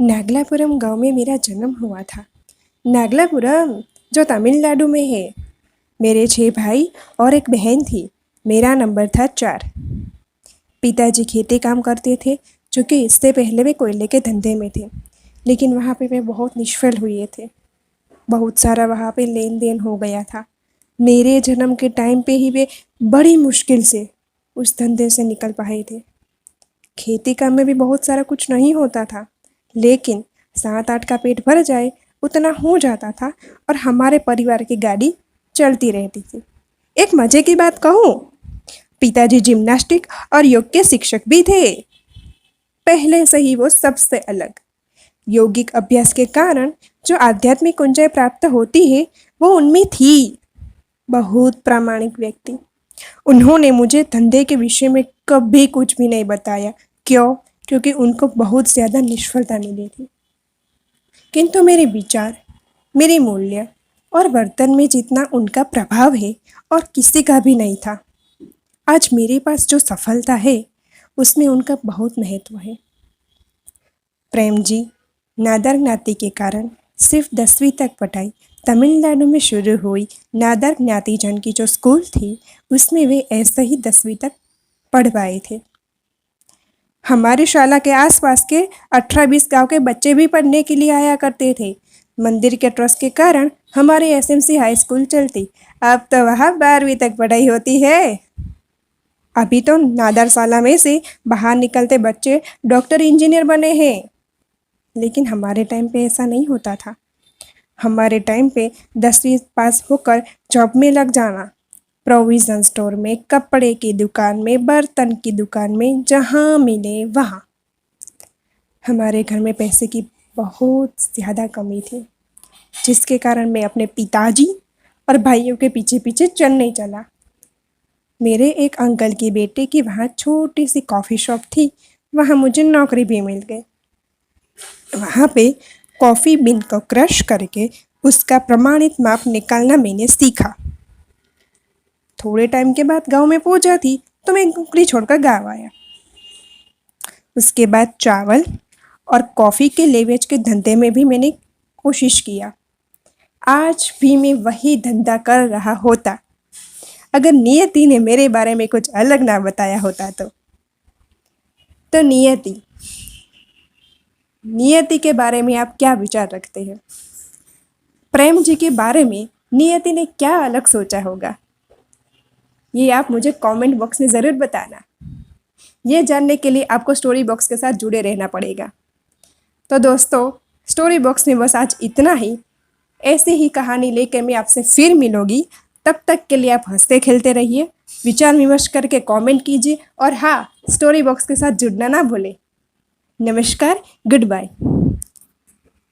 नागलापुरम गांव में मेरा जन्म हुआ था। नागलापुरम जो तमिलनाडु में है। मेरे 6 भाई और एक बहन थी। मेरा नंबर था 4। पिताजी खेती काम करते थे, जो कि इससे पहले वे कोयले के धंधे में थे, लेकिन वहाँ पे वे बहुत निष्फल हुए थे। बहुत सारा वहाँ पे लेन देन हो गया था। मेरे जन्म के टाइम पे ही वे बड़ी मुश्किल से उस धंधे से निकल पाए थे। खेती काम में भी बहुत सारा कुछ नहीं होता था, लेकिन 7-8 का पेट भर जाए उतना हो जाता था और हमारे परिवार की गाड़ी चलती रहती थी। एक मज़े की बात कहूँ, पिताजी जिम्नास्टिक और योग के शिक्षक भी थे। पहले से ही वो सबसे अलग। योगिक अभ्यास के कारण जो आध्यात्मिक ऊंचाई प्राप्त होती है वो उनमें थी। बहुत प्रामाणिक व्यक्ति। उन्होंने मुझे धंधे के विषय में कभी कुछ भी नहीं बताया। क्यों? क्योंकि उनको बहुत ज़्यादा निष्फलता मिली थी। किंतु मेरे विचार, मेरे मूल्य और वर्तन में जितना उनका प्रभाव है और किसी का भी नहीं था। आज मेरे पास जो सफलता है उसमें उनका बहुत महत्व है। प्रेम जी नादर ज्ञाति के कारण सिर्फ 10वीं तक पढ़ाई तमिलनाडु में शुरू हुई। नादर ज्ञाति जन की जो स्कूल थी उसमें वे ऐसे ही 10वीं तक पढ़ पाए थे। हमारी शाला के आसपास के 18-20 गांव के बच्चे भी पढ़ने के लिए आया करते थे। मंदिर के ट्रस्ट के कारण हमारे एसएमसी हाई स्कूल चलती। अब तो वहाँ 12वीं तक पढ़ाई होती है। अभी तो नादरशाला में से बाहर निकलते बच्चे डॉक्टर इंजीनियर बने हैं, लेकिन हमारे टाइम पे ऐसा नहीं होता था। हमारे टाइम पे 10वीं पास होकर जॉब में लग जाना, प्रोविज़न स्टोर में, कपड़े की दुकान में, बर्तन की दुकान में, जहाँ मिले वहाँ। हमारे घर में पैसे की बहुत ज़्यादा कमी थी, जिसके कारण मैं अपने पिताजी और भाइयों के पीछे पीछे चलने चला। मेरे एक अंकल की बेटे की वहाँ छोटी सी कॉफ़ी शॉप थी, वहाँ मुझे नौकरी भी मिल गई। वहाँ पे कॉफ़ी बीन को क्रश करके उसका प्रमाणित माप निकालना मैंने सीखा। थोड़े टाइम के बाद गांव में पहुंचा थी तो मैं नौकरी छोड़कर गांव आया। उसके बाद चावल और कॉफ़ी के लेवेज के धंधे में भी मैंने कोशिश किया। आज भी मैं वही धंधा कर रहा होता अगर नियति ने मेरे बारे में कुछ अलग ना बताया होता तो नियति के बारे में आप क्या विचार रखते हैं? प्रेम जी के बारे में नियति ने क्या अलग सोचा होगा? ये आप मुझे कमेंट बॉक्स में ज़रूर बताना। ये जानने के लिए आपको स्टोरी बॉक्स के साथ जुड़े रहना पड़ेगा। तो दोस्तों, स्टोरी बॉक्स में बस आज इतना ही। ऐसी ही कहानी लेकर मैं आपसे फिर मिलूंगी। तब तक के लिए आप हंसते खेलते रहिए, विचार विमर्श करके कमेंट कीजिए और हाँ, स्टोरी बॉक्स के साथ जुड़ना ना भूलें। नमस्कार, गुड बाय।